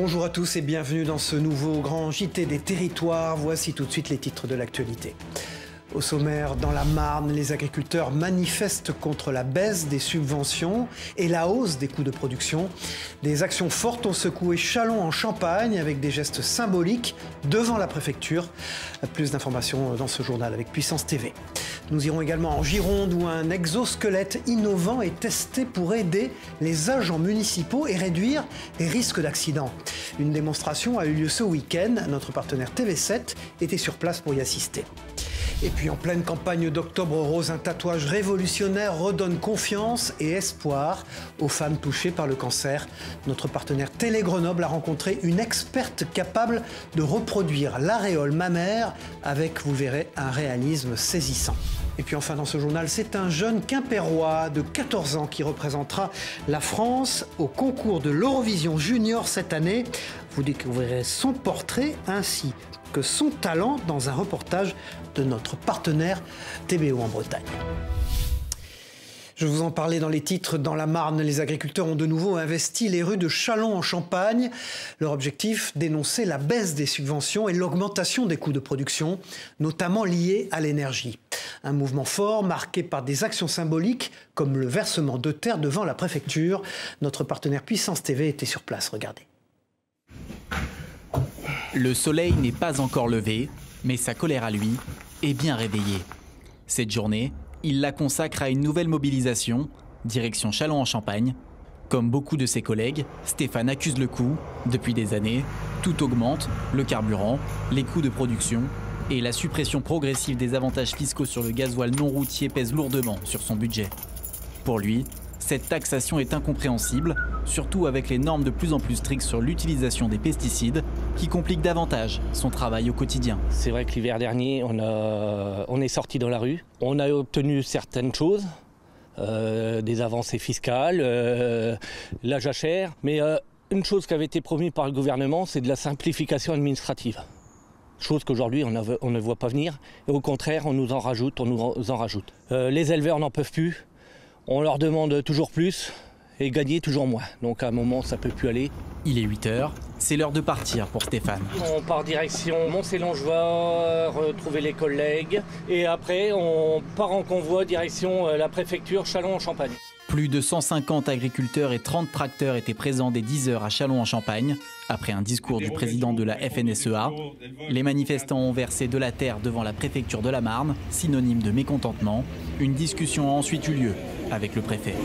Bonjour à tous et bienvenue dans ce nouveau grand JT des territoires. Voici tout de suite les titres de l'actualité. Au sommaire, dans la Marne, les agriculteurs manifestent contre la baisse des subventions et la hausse des coûts de production. Des actions fortes ont secoué Châlons en Champagne avec des gestes symboliques devant la préfecture. Plus d'informations dans ce journal avec Puissance TV. Nous irons également en Gironde où un exosquelette innovant est testé pour aider les agents municipaux et réduire les risques d'accident. Une démonstration a eu lieu ce week-end. Notre partenaire TV7 était sur place pour y assister. Et puis en pleine campagne d'Octobre Rose, un tatouage révolutionnaire redonne confiance et espoir aux femmes touchées par le cancer. Notre partenaire Télé Grenoble a rencontré une experte capable de reproduire l'aréole mammaire avec, vous verrez, un réalisme saisissant. Et puis enfin dans ce journal, c'est un jeune Quimpérois de 14 ans qui représentera la France au concours de l'Eurovision Junior cette année. Vous découvrirez son portrait ainsi que son talent dans un reportage de notre partenaire TBO en Bretagne. Je vous en parlais dans les titres. Dans la Marne, les agriculteurs ont de nouveau investi les rues de Châlons en Champagne. Leur objectif, dénoncer la baisse des subventions et l'augmentation des coûts de production, notamment liés à l'énergie. Un mouvement fort marqué par des actions symboliques comme le versement de terre devant la préfecture. Notre partenaire Puissance TV était sur place. Regardez. Le soleil n'est pas encore levé, mais sa colère à lui est bien réveillée. Cette journée, il la consacre à une nouvelle mobilisation, direction Châlons en Champagne. Comme beaucoup de ses collègues, Stéphane accuse le coup. Depuis des années, tout augmente, le carburant, les coûts de production et la suppression progressive des avantages fiscaux sur le gasoil non routier pèse lourdement sur son budget. Pour lui, cette taxation est incompréhensible, surtout avec les normes de plus en plus strictes sur l'utilisation des pesticides qui compliquent davantage son travail au quotidien. C'est vrai que l'hiver dernier, on est sorti dans la rue. On a obtenu certaines choses, des avancées fiscales, la jachère. Mais une chose qui avait été promise par le gouvernement, c'est de la simplification administrative. Chose qu'aujourd'hui, on ne voit pas venir. Et au contraire, on nous en rajoute. Les éleveurs n'en peuvent plus. On leur demande toujours plus et gagner toujours moins. Donc à un moment, ça ne peut plus aller. Il est 8 h, c'est l'heure de partir pour Stéphane. On part direction Mont-Célongeois, retrouver les collègues. Et après, on part en convoi direction la préfecture Châlons en Champagne. Plus de 150 agriculteurs et 30 tracteurs étaient présents dès 10 h à Châlons en Champagne. Après un discours du président de la FNSEA, les manifestants ont versé de la terre devant la préfecture de la Marne, synonyme de mécontentement. Une discussion a ensuite eu lieu avec le préfet.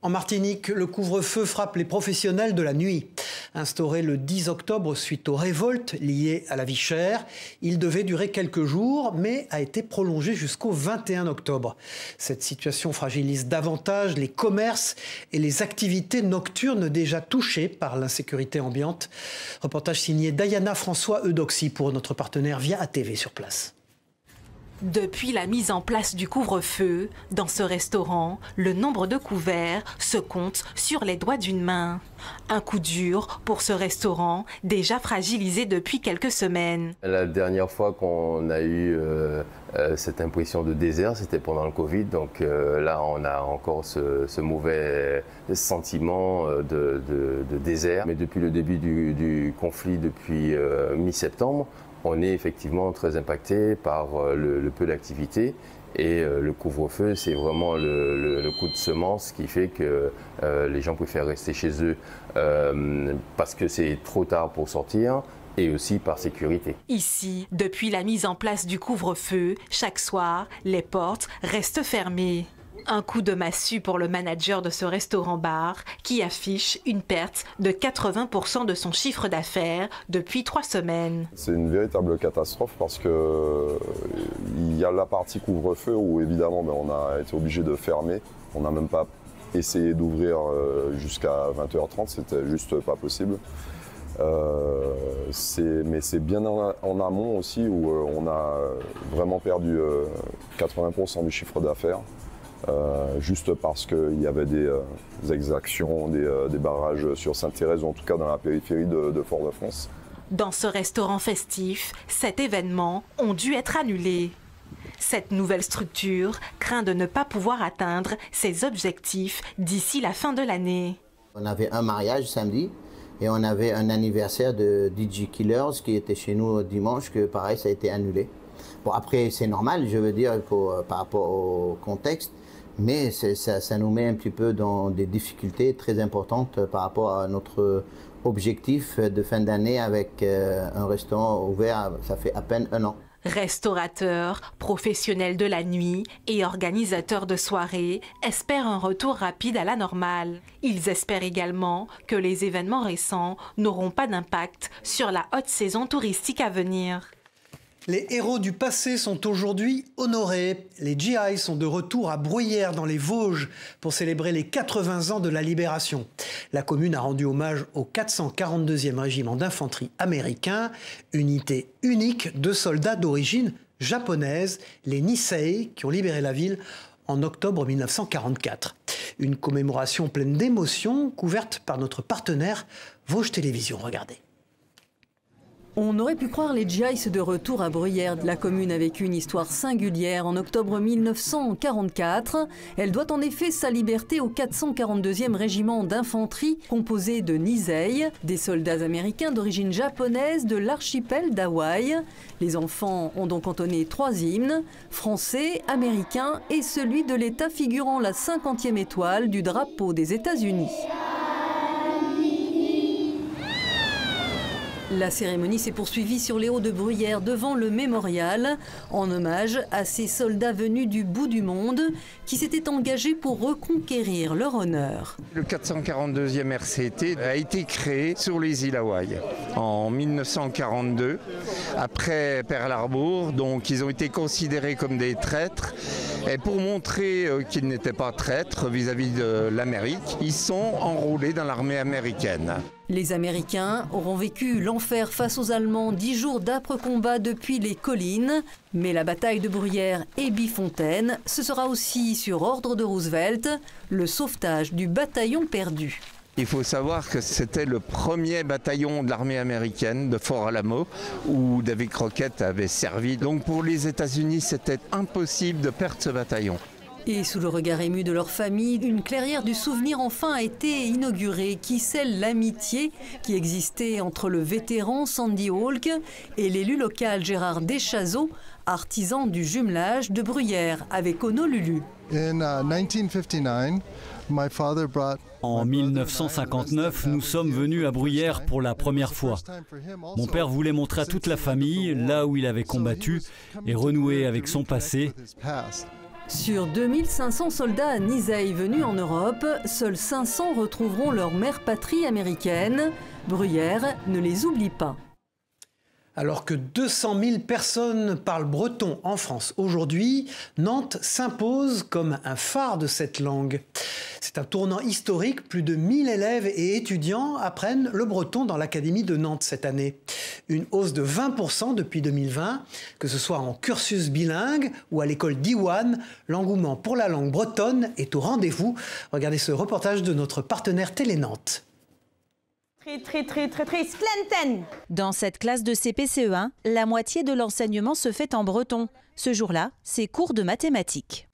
En Martinique, le couvre-feu frappe les professionnels de la nuit. Instauré le 10 octobre suite aux révoltes liées à la vie chère, il devait durer quelques jours, mais a été prolongé jusqu'au 21 octobre. Cette situation fragilise davantage les commerces et les activités nocturnes déjà touchées par l'insécurité ambiante. Reportage signé Diana François Eudoxie pour notre partenaire Via ATV sur place. Depuis la mise en place du couvre-feu, dans ce restaurant, le nombre de couverts se compte sur les doigts d'une main. Un coup dur pour ce restaurant, déjà fragilisé depuis quelques semaines. La dernière fois qu'on a eu cette impression de désert, c'était pendant le Covid. Donc là, on a encore ce mauvais sentiment de désert. Mais depuis le début du conflit, depuis mi-septembre, on est effectivement très impacté par le peu d'activité et le couvre-feu, c'est vraiment le coup de semence qui fait que les gens préfèrent rester chez eux parce que c'est trop tard pour sortir et aussi par sécurité. Ici, depuis la mise en place du couvre-feu, chaque soir, les portes restent fermées. Un coup de massue pour le manager de ce restaurant-bar qui affiche une perte de 80% de son chiffre d'affaires depuis 3 semaines. C'est une véritable catastrophe parce qu'il y a la partie couvre-feu où évidemment on a été obligé de fermer. On n'a même pas essayé d'ouvrir jusqu'à 20h30, c'était juste pas possible. Mais c'est bien en amont aussi où on a vraiment perdu 80% du chiffre d'affaires. Juste parce qu'il y avait des exactions, des barrages sur Sainte-Thérèse, ou en tout cas dans la périphérie de Fort-de-France. Dans ce restaurant festif, cet événement ont dû être annulés. Cette nouvelle structure craint de ne pas pouvoir atteindre ses objectifs d'ici la fin de l'année. On avait un mariage samedi et on avait un anniversaire de DJ Killers qui était chez nous dimanche, que pareil, ça a été annulé. Bon, après, c'est normal, je veux dire, par rapport au contexte, mais ça nous met un petit peu dans des difficultés très importantes par rapport à notre objectif de fin d'année avec un restaurant ouvert, ça fait à peine 1 an. Restaurateurs, professionnels de la nuit et organisateurs de soirées espèrent un retour rapide à la normale. Ils espèrent également que les événements récents n'auront pas d'impact sur la haute saison touristique à venir. Les héros du passé sont aujourd'hui honorés. Les GI sont de retour à Bruyères dans les Vosges pour célébrer les 80 ans de la Libération. La commune a rendu hommage au 442e régiment d'infanterie américain, unité unique de soldats d'origine japonaise, les Nisei, qui ont libéré la ville en octobre 1944. Une commémoration pleine d'émotions couverte par notre partenaire Vosges Télévisions. Regardez. On aurait pu croire les GIs de retour à Bruyères. La commune a vécu une histoire singulière en octobre 1944. Elle doit en effet sa liberté au 442e régiment d'infanterie composé de Nisei, des soldats américains d'origine japonaise de l'archipel d'Hawaï. Les enfants ont donc entonné 3 hymnes, français, américain et celui de l'État figurant la 50e étoile du drapeau des États-Unis. La cérémonie s'est poursuivie sur les hauts de Bruyères devant le mémorial, en hommage à ces soldats venus du bout du monde qui s'étaient engagés pour reconquérir leur honneur. Le 442e RCT a été créé sur les îles Hawaï en 1942, après Pearl Harbor, donc ils ont été considérés comme des traîtres. Et pour montrer qu'ils n'étaient pas traîtres vis-à-vis de l'Amérique, ils sont enrôlés dans l'armée américaine. Les Américains auront vécu l'enfer face aux Allemands, 10 jours d'âpres combats depuis les collines. Mais la bataille de Bruyères et Bifontaine, ce sera aussi, sur ordre de Roosevelt, le sauvetage du bataillon perdu. Il faut savoir que c'était le premier bataillon de l'armée américaine de Fort Alamo où David Crockett avait servi. Donc pour les États-Unis, c'était impossible de perdre ce bataillon. Et sous le regard ému de leur famille, une clairière du souvenir enfin a été inaugurée qui scelle l'amitié qui existait entre le vétéran Sandy Hawk et l'élu local Gérard Deschazeaux, artisan du jumelage de Bruyères avec Honolulu. En 1959, nous sommes venus à Bruyères pour la première fois. Mon père voulait montrer à toute la famille là où il avait combattu et renouer avec son passé. Sur 2500 soldats Nisei venus en Europe, seuls 500 retrouveront leur mère patrie américaine. Bruyères ne les oublie pas. Alors que 200 000 personnes parlent breton en France aujourd'hui, Nantes s'impose comme un phare de cette langue. C'est un tournant historique, plus de 1000 élèves et étudiants apprennent le breton dans l'Académie de Nantes cette année. Une hausse de 20% depuis 2020, que ce soit en cursus bilingue ou à l'école d'Iwan, l'engouement pour la langue bretonne est au rendez-vous. Regardez ce reportage de notre partenaire Télé Nantes. Dans cette classe de CP-CE1, la moitié de l'enseignement se fait en breton. Ce jour-là, c'est cours de mathématiques.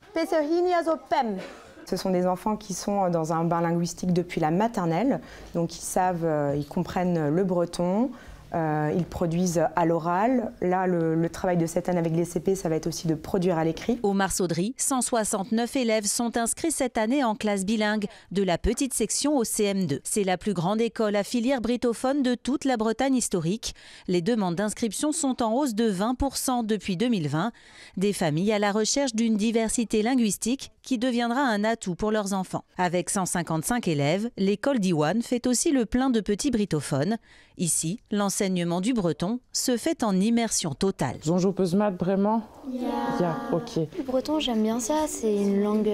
Ce sont des enfants qui sont dans un bain linguistique depuis la maternelle, donc ils comprennent le breton. Ils produisent à l'oral. Là, le travail de cette année avec les CP, ça va être aussi de produire à l'écrit. Au Marsaudry, 169 élèves sont inscrits cette année en classe bilingue, de la petite section au CM2. C'est la plus grande école à filière britophone de toute la Bretagne historique. Les demandes d'inscription sont en hausse de 20% depuis 2020. Des familles à la recherche d'une diversité linguistique qui deviendra un atout pour leurs enfants. Avec 155 élèves, l'école d'Iwan fait aussi le plein de petits britophones. Ici, l'enseignement du breton se fait en immersion totale. Bonjour, peux se mettre vraiment? Ok. Le breton, j'aime bien ça, c'est une langue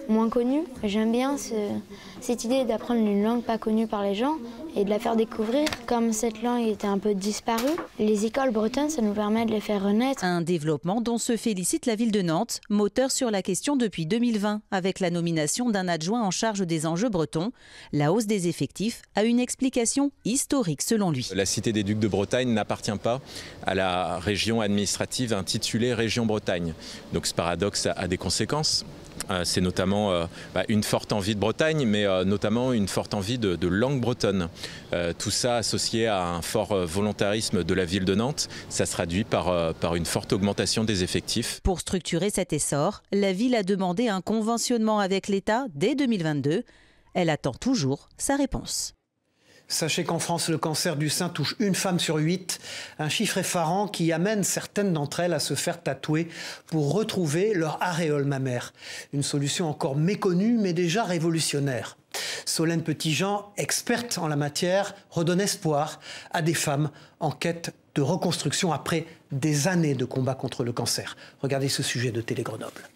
moins connue. J'aime bien cette idée d'apprendre une langue pas connue par les gens et de la faire découvrir. Comme cette langue était un peu disparue, les écoles bretonnes, ça nous permet de les faire renaître. Un développement dont se félicite la ville de Nantes, moteur sur la question depuis 2020, avec la nomination d'un adjoint en charge des enjeux bretons. La hausse des effectifs a une explication historique selon lui. La Cité des Ducs de Bretagne n'appartient pas à la région administrative intitulée Région Bretagne. Donc ce paradoxe a des conséquences. C'est notamment une forte envie de Bretagne, mais notamment une forte envie de langue bretonne. Tout ça associé à un fort volontarisme de la ville de Nantes, ça se traduit par une forte augmentation des effectifs. Pour structurer cet essor, la ville a demandé un conventionnement avec l'État dès 2022. Elle attend toujours sa réponse. Sachez qu'en France, le cancer du sein touche une femme sur 8, un chiffre effarant qui amène certaines d'entre elles à se faire tatouer pour retrouver leur aréole mammaire. Une solution encore méconnue mais déjà révolutionnaire. Solène Petitjean, experte en la matière, redonne espoir à des femmes en quête de reconstruction après des années de combat contre le cancer. Regardez ce sujet de Télé Grenoble.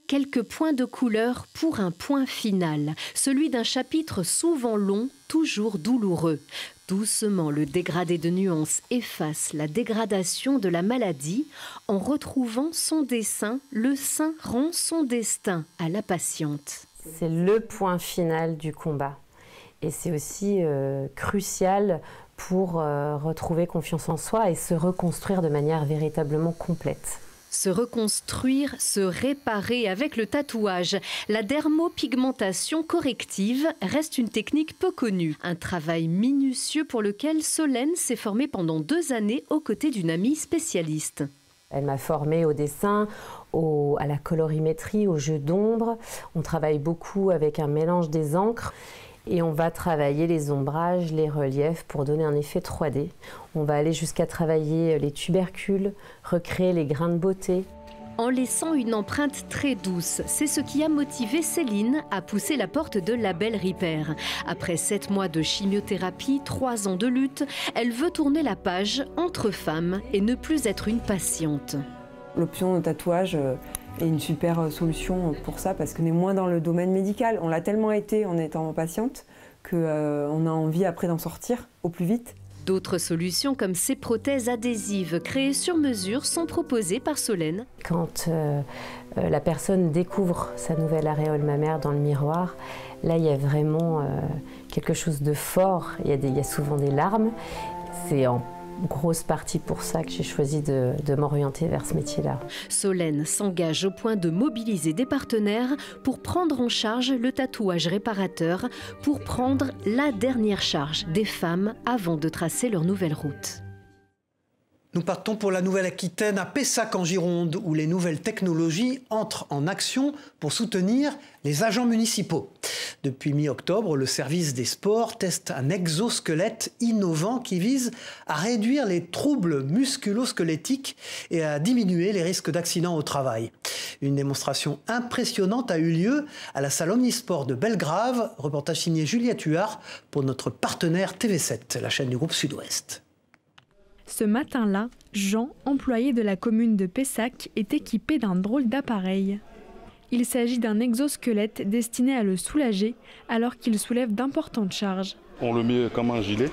Quelques points de couleur pour un point final, celui d'un chapitre souvent long, toujours douloureux. Doucement, le dégradé de nuances efface la dégradation de la maladie. En retrouvant son dessin, le sein rend son destin à la patiente. C'est le point final du combat. Et c'est aussi crucial pour retrouver confiance en soi et se reconstruire de manière véritablement complète. Se reconstruire, se réparer avec le tatouage. La dermopigmentation corrective reste une technique peu connue. Un travail minutieux pour lequel Solène s'est formée pendant 2 années aux côtés d'une amie spécialiste. Elle m'a formée au dessin, à la colorimétrie, au jeu d'ombre. On travaille beaucoup avec un mélange des encres. Et on va travailler les ombrages, les reliefs pour donner un effet 3D. On va aller jusqu'à travailler les tubercules, recréer les grains de beauté. En laissant une empreinte très douce, c'est ce qui a motivé Céline à pousser la porte de Label Repair. Après 7 mois de chimiothérapie, 3 ans de lutte, elle veut tourner la page entre femmes et ne plus être une patiente. L'option tatouage est une super solution pour ça parce qu'on est moins dans le domaine médical. On l'a tellement été en étant patiente qu'on a envie après d'en sortir au plus vite. D'autres solutions comme ces prothèses adhésives créées sur mesure sont proposées par Solène. Quand la personne découvre sa nouvelle aréole mammaire dans le miroir, là il y a vraiment quelque chose de fort, il y a souvent des larmes. C'est en grosse partie pour ça que j'ai choisi de m'orienter vers ce métier-là. Solène s'engage au point de mobiliser des partenaires pour prendre en charge le tatouage réparateur, pour prendre la dernière charge des femmes avant de tracer leur nouvelle route. Nous partons pour la Nouvelle-Aquitaine, à Pessac en Gironde, où les nouvelles technologies entrent en action pour soutenir les agents municipaux. Depuis mi-octobre, le service des sports teste un exosquelette innovant qui vise à réduire les troubles musculo-squelettiques et à diminuer les risques d'accidents au travail. Une démonstration impressionnante a eu lieu à la salle Omnisport de Belgrave. Reportage signé Juliette Huard pour notre partenaire TV7, la chaîne du groupe Sud-Ouest. Ce matin-là, Jean, employé de la commune de Pessac, est équipé d'un drôle d'appareil. Il s'agit d'un exosquelette destiné à le soulager alors qu'il soulève d'importantes charges. On le met comme un gilet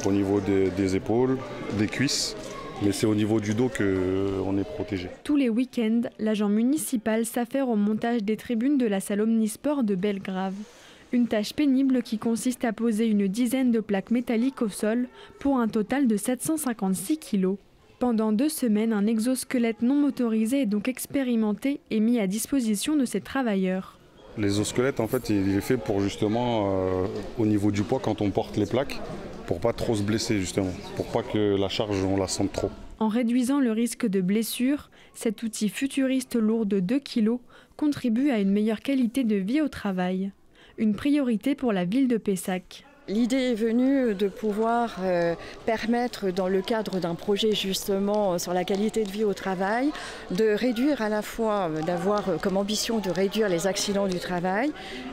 au niveau des épaules, des cuisses, mais c'est au niveau du dos qu'on est protégé. Tous les week-ends, l'agent municipal s'affaire au montage des tribunes de la salle Omnisport de Belgrave. Une tâche pénible qui consiste à poser une dizaine de plaques métalliques au sol pour un total de 756 kg. Pendant 2 semaines, un exosquelette non motorisé est donc expérimenté et mis à disposition de ces travailleurs. L'exosquelette, en fait, il est fait pour justement, au niveau du poids, quand on porte les plaques, pour pas trop se blesser justement, pour pas que la charge, on la sente trop. En réduisant le risque de blessure, cet outil futuriste lourd de 2 kg contribue à une meilleure qualité de vie au travail. Une priorité pour la ville de Pessac. L'idée est venue de pouvoir permettre, dans le cadre d'un projet justement sur la qualité de vie au travail, de réduire à la fois, d'avoir comme ambition de réduire les accidents du travail,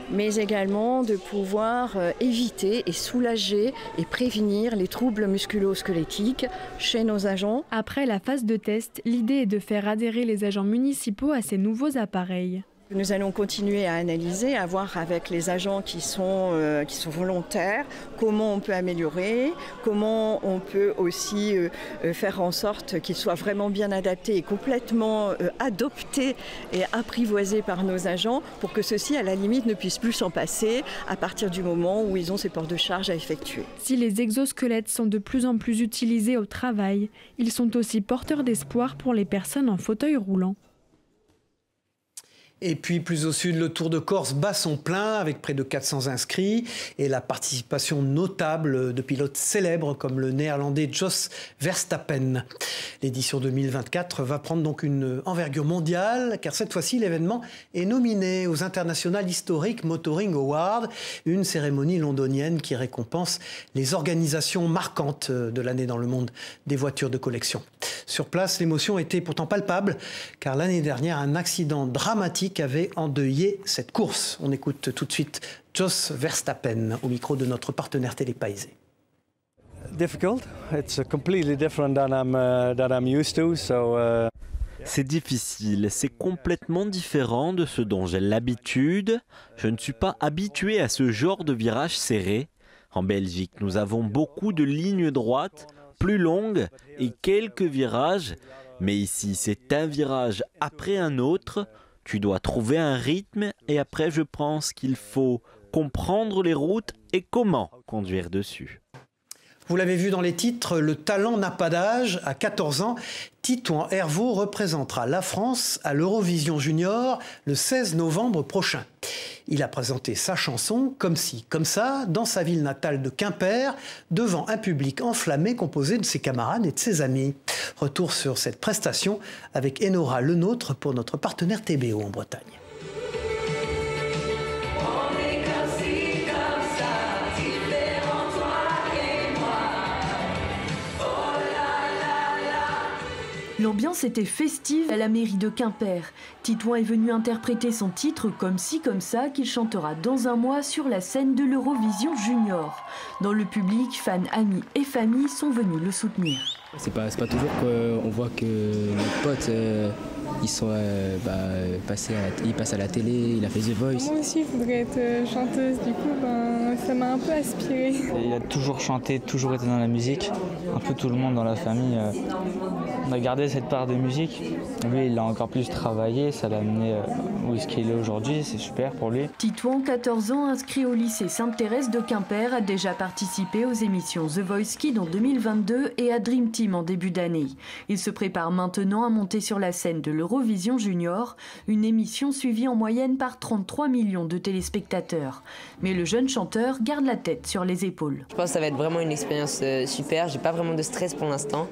mais également de pouvoir éviter et soulager et prévenir les troubles musculo-squelettiques chez nos agents. Après la phase de test, l'idée est de faire adhérer les agents municipaux à ces nouveaux appareils. Nous allons continuer à analyser, à voir avec les agents qui sont volontaires, comment on peut améliorer, comment on peut aussi faire en sorte qu'ils soient vraiment bien adaptés et complètement adoptés et apprivoisés par nos agents pour que ceux-ci, à la limite, ne puissent plus s'en passer à partir du moment où ils ont ces ports de charge à effectuer. Si les exosquelettes sont de plus en plus utilisés au travail, ils sont aussi porteurs d'espoir pour les personnes en fauteuil roulant. Et puis plus au sud, le Tour de Corse bat son plein avec près de 400 inscrits et la participation notable de pilotes célèbres comme le néerlandais Jos Verstappen. L'édition 2024 va prendre donc une envergure mondiale car cette fois-ci l'événement est nominé aux International Historic Motoring Awards, une cérémonie londonienne qui récompense les organisations marquantes de l'année dans le monde des voitures de collection. Sur place, l'émotion était pourtant palpable car l'année dernière, un accident dramatique avait endeuillé cette course. On écoute tout de suite Jos Verstappen au micro de notre partenaire Télépaysé. C'est difficile, c'est complètement différent de ce dont j'ai l'habitude. Je ne suis pas habitué à ce genre de virage serré. En Belgique, nous avons beaucoup de lignes droites, plus longues et quelques virages. Mais ici, c'est un virage après un autre. Tu dois trouver un rythme et après, je pense qu'il faut comprendre les routes et comment conduire dessus. Vous l'avez vu dans les titres, le talent n'a pas d'âge. À 14 ans, Titouan Herveau représentera la France à l'Eurovision Junior le 16 novembre prochain. Il a présenté sa chanson « Comme ci, comme ça » dans sa ville natale de Quimper, devant un public enflammé composé de ses camarades et de ses amis. Retour sur cette prestation avec Enora Lenôtre pour notre partenaire TBO en Bretagne. L'ambiance était festive à la mairie de Quimper. Titouan est venu interpréter son titre « Comme ci, comme ça » qu'il chantera dans un mois sur la scène de l'Eurovision Junior. Dans le public, fans, amis et familles sont venus le soutenir. C'est pas toujours qu'on voit que nos potes ils passent à la télé, il a fait The Voice. Moi aussi, je voudrais être chanteuse, du coup, ça m'a un peu inspirée. Il a toujours chanté, toujours été dans la musique. Un peu tout le monde dans la famille. On a gardé cette part de musique. Lui, il a encore plus travaillé, ça l'a amené où est-ce qu'il est aujourd'hui, c'est super pour lui. Titouan, 14 ans, inscrit au lycée Sainte-Thérèse de Quimper, a déjà participé aux émissions The Voice Kids en 2022 et à Dream Team en début d'année. Il se prépare maintenant à monter sur la scène de l'Eurovision Junior, une émission suivie en moyenne par 33 millions de téléspectateurs. Mais le jeune chanteur garde la tête sur les épaules. Je pense que ça va être vraiment une expérience super, j'ai pas vraiment de stress pour l'instant.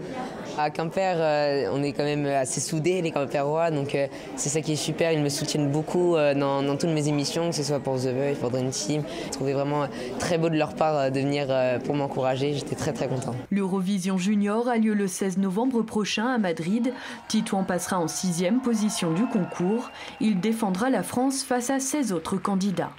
À Quimper, on est quand même assez soudés, les Quimpérois, donc c'est ça qui est super. Ils me soutiennent beaucoup dans toutes mes émissions, que ce soit pour The Voice, pour Dream Team. Je trouvais vraiment très beau de leur part de venir pour m'encourager. J'étais très très content. L'Eurovision Junior a lieu le 16 novembre prochain à Madrid. Titouan passera en 6e position du concours. Il défendra la France face à 16 autres candidats.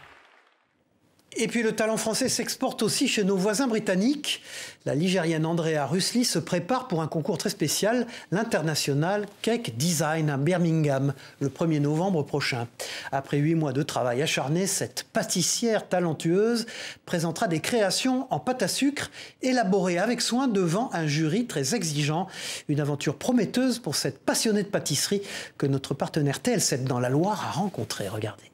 Et puis le talent français s'exporte aussi chez nos voisins britanniques. La Ligérienne Andrea Rusli se prépare pour un concours très spécial, l'International Cake Design à Birmingham, le 1er novembre prochain. Après 8 mois de travail acharné, cette pâtissière talentueuse présentera des créations en pâte à sucre élaborées avec soin devant un jury très exigeant. Une aventure prometteuse pour cette passionnée de pâtisserie que notre partenaire TL7 dans la Loire a rencontrée. Regardez.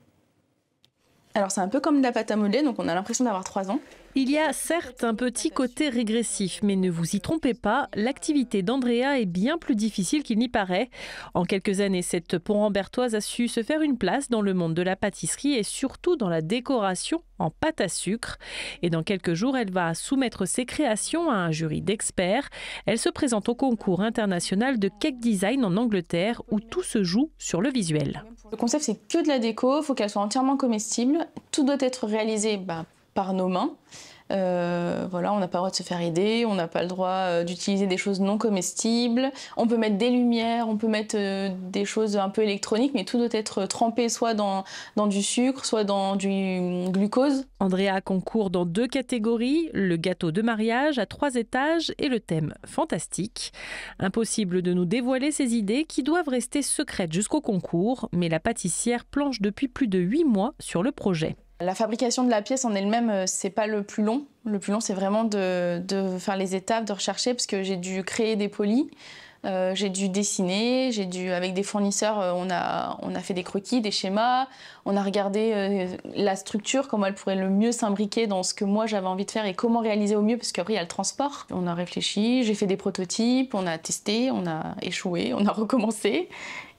Alors c'est un peu comme de la pâte à modeler, donc on a l'impression d'avoir 3 ans. Il y a certes un petit côté régressif, mais ne vous y trompez pas, l'activité d'Andrea est bien plus difficile qu'il n'y paraît. En quelques années, cette Pont-Rambertoise a su se faire une place dans le monde de la pâtisserie et surtout dans la décoration en pâte à sucre. Et dans quelques jours, elle va soumettre ses créations à un jury d'experts. Elle se présente au concours international de Cake Design en Angleterre où tout se joue sur le visuel. Le concept, c'est que de la déco, il faut qu'elle soit entièrement comestible. Tout doit être réalisé par nos mains. Voilà, on n'a pas le droit de se faire aider, on n'a pas le droit d'utiliser des choses non comestibles. On peut mettre des lumières, on peut mettre des choses un peu électroniques, mais tout doit être trempé soit dans du sucre, soit dans du glucose. Andrea concourt dans 2 catégories, le gâteau de mariage à 3 étages et le thème fantastique. Impossible de nous dévoiler ses idées qui doivent rester secrètes jusqu'au concours, mais la pâtissière planche depuis plus de 8 mois sur le projet. La fabrication de la pièce en elle-même, c'est pas le plus long. Le plus long, c'est vraiment de faire les étapes, de rechercher, parce que j'ai dû créer des polis, j'ai dû dessiner, avec des fournisseurs, on a fait des croquis, des schémas, on a regardé la structure, comment elle pourrait le mieux s'imbriquer dans ce que moi j'avais envie de faire et comment réaliser au mieux, parce qu'après il y a le transport. On a réfléchi, j'ai fait des prototypes, on a testé, on a échoué, on a recommencé,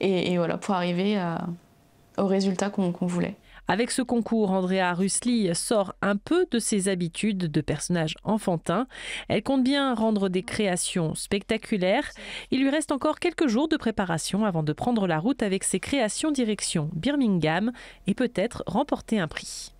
et voilà, pour arriver au résultat qu'on voulait. Avec ce concours, Andrea Rusli sort un peu de ses habitudes de personnage enfantin. Elle compte bien rendre des créations spectaculaires. Il lui reste encore quelques jours de préparation avant de prendre la route avec ses créations direction Birmingham et peut-être remporter un prix.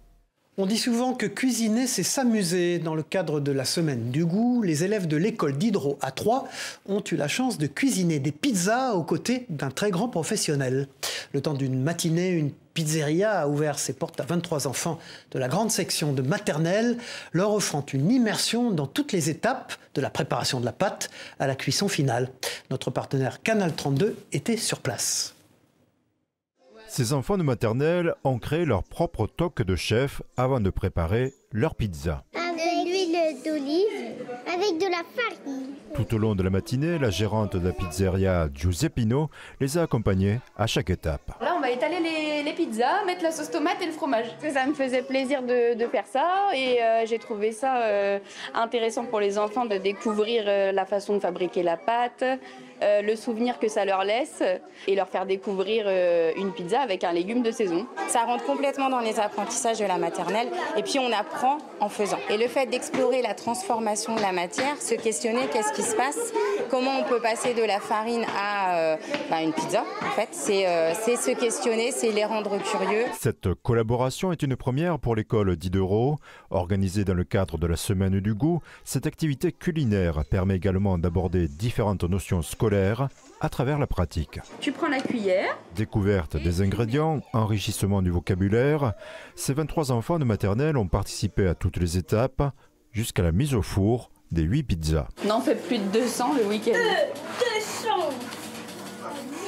On dit souvent que cuisiner, c'est s'amuser. Dans le cadre de la semaine du goût, les élèves de l'école d'Hydro à Troyes ont eu la chance de cuisiner des pizzas aux côtés d'un très grand professionnel. Le temps d'une matinée, une pizzeria a ouvert ses portes à 23 enfants de la grande section de maternelle, leur offrant une immersion dans toutes les étapes de la préparation de la pâte à la cuisson finale. Notre partenaire Canal 32 était sur place. Ces enfants de maternelle ont créé leur propre toque de chef avant de préparer leur pizza. Avec l'huile d'olive, avec de la farine. Tout au long de la matinée, la gérante de la pizzeria Giuseppino les a accompagnés à chaque étape. Là, on va étaler les pizzas, mettre la sauce tomate et le fromage. Ça me faisait plaisir de faire ça et j'ai trouvé ça intéressant pour les enfants de découvrir la façon de fabriquer la pâte, le souvenir que ça leur laisse et leur faire découvrir une pizza avec un légume de saison. Ça rentre complètement dans les apprentissages de la maternelle et puis on apprend en faisant. Et le fait d'explorer la transformation de la matière, se questionner qu'est-ce qui se passe, comment on peut passer de la farine à une pizza, en fait, c'est se questionner, c'est les rendre curieux. Cette collaboration est une première pour l'école d'Hydro. Organisée dans le cadre de la Semaine du goût, cette activité culinaire permet également d'aborder différentes notions scolaires à travers la pratique. Tu prends la cuillère. Découverte des ingrédients, enrichissement du vocabulaire, ces 23 enfants de maternelle ont participé à toutes les étapes jusqu'à la mise au four des 8 pizzas. On en fait plus de 200 le week-end. 200.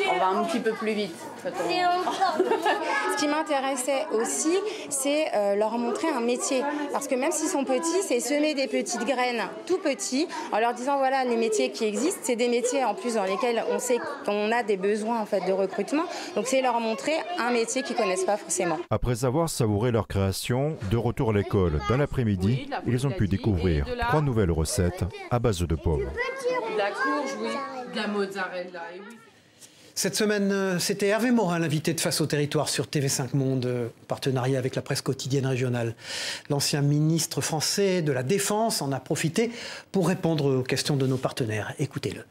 On va un petit peu plus vite. Ce qui m'intéressait aussi, c'est leur montrer un métier. Parce que même s'ils sont petits, c'est semer des petites graines tout petits, en leur disant voilà les métiers qui existent. C'est des métiers en plus dans lesquels on sait qu'on a des besoins en fait de recrutement. Donc c'est leur montrer un métier qu'ils ne connaissent pas forcément. Après avoir savouré leur création, de retour à l'école dans l'après-midi, ils ont pu découvrir 3 nouvelles recettes à base de pommes. De la courge, oui, de la mozzarella, oui. Cette semaine, c'était Hervé Morin, l'invité de Face au territoire sur TV5 Monde, partenariat avec la presse quotidienne régionale. L'ancien ministre français de la Défense en a profité pour répondre aux questions de nos partenaires. Écoutez-le.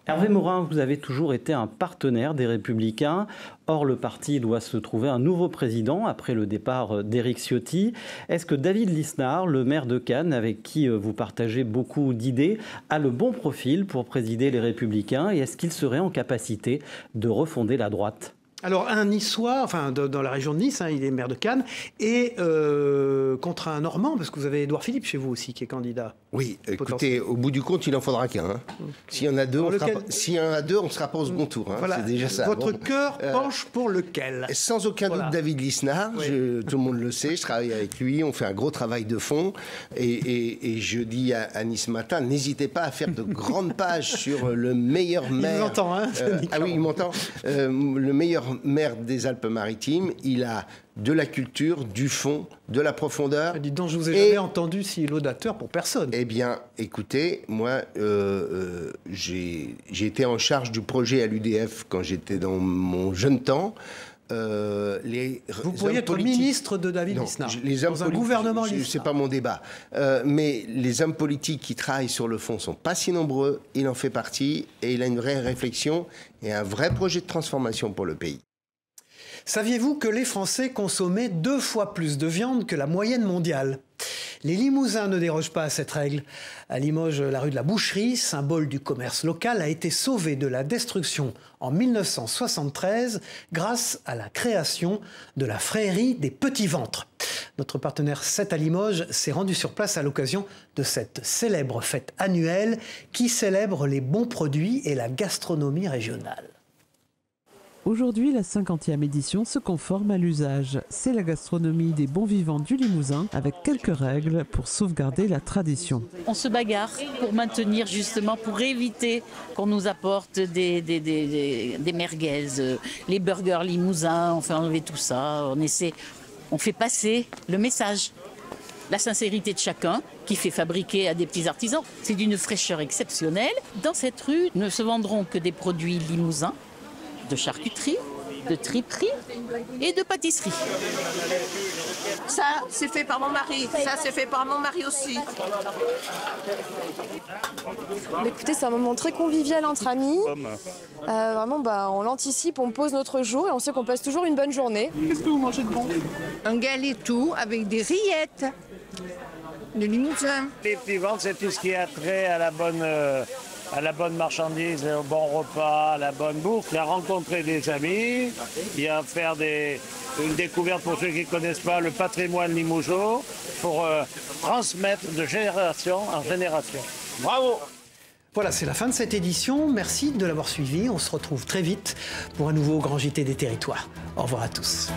Hervé Morin, vous avez toujours été un partenaire des Républicains. Or, le parti doit se trouver un nouveau président après le départ d'Éric Ciotti. Est-ce que David Lisnard, le maire de Cannes, avec qui vous partagez beaucoup d'idées, a le bon profil pour présider les Républicains? Et est-ce qu'il serait en capacité de refonder la droite? Alors, un Niçois, enfin dans la région de Nice, il est maire de Cannes, et contre un Normand, parce que vous avez Édouard Philippe chez vous aussi, qui est candidat. Oui, écoutez, au bout du compte, il n'en faudra qu'un. Hein. S'il y en a deux, on ne sera pas au second tour. Hein. Voilà. C'est déjà ça. Votre cœur penche pour lequel? Sans aucun doute, David Lisnard. Oui. Tout le monde le sait, je travaille avec lui, on fait un gros travail de fond. Et je dis à Nice Matin, n'hésitez pas à faire de grandes pages sur le meilleur maire. Il m'entend, hein ah oui, il m'entend. Le meilleur maire des Alpes-Maritimes, il a de la culture, du fond, de la profondeur. Dites donc, je vous ai jamais entendu si laudateur pour personne. Eh bien, écoutez, moi, j'ai été en charge du projet à l'UDF quand j'étais dans mon jeune temps. Vous pourriez être ministre de David Lisnard dans un gouvernement Lisnard. C'est pas mon débat. Mais les hommes politiques qui travaillent sur le fond sont pas si nombreux. Il en fait partie et il a une vraie réflexion et un vrai projet de transformation pour le pays. Saviez-vous que les Français consommaient 2 fois plus de viande que la moyenne mondiale? Les Limousins ne dérogent pas à cette règle. À Limoges, la rue de la Boucherie, symbole du commerce local, a été sauvée de la destruction en 1973 grâce à la création de la Frérie des Petits Ventres. Notre partenaire 7 à Limoges s'est rendu sur place à l'occasion de cette célèbre fête annuelle qui célèbre les bons produits et la gastronomie régionale. Aujourd'hui, la 50e édition se conforme à l'usage. C'est la gastronomie des bons vivants du Limousin, avec quelques règles pour sauvegarder la tradition. On se bagarre pour maintenir justement, pour éviter qu'on nous apporte des merguez, les burgers limousins, on fait enlever tout ça, on fait passer le message. La sincérité de chacun qui fait fabriquer à des petits artisans. C'est d'une fraîcheur exceptionnelle. Dans cette rue, ne se vendront que des produits limousins, de charcuterie, de triperie et de pâtisserie. Ça, c'est fait par mon mari. Ça, c'est fait par mon mari aussi. Écoutez, c'est un moment très convivial entre amis. Vraiment, on l'anticipe, on pose notre jour et on sait qu'on passe toujours une bonne journée. Qu'est-ce que vous mangez de bon? Un galetou avec des rillettes, de limousin. Les petits ventes, c'est tout ce qui a trait à la bonne marchandise, au bon repas, à la bonne bouffe. Il y a rencontrer des amis, il y a faire une découverte pour ceux qui ne connaissent pas le patrimoine limougeaud pour transmettre de génération en génération. Bravo! Voilà, c'est la fin de cette édition. Merci de l'avoir suivi. On se retrouve très vite pour un nouveau Grand JT des Territoires. Au revoir à tous.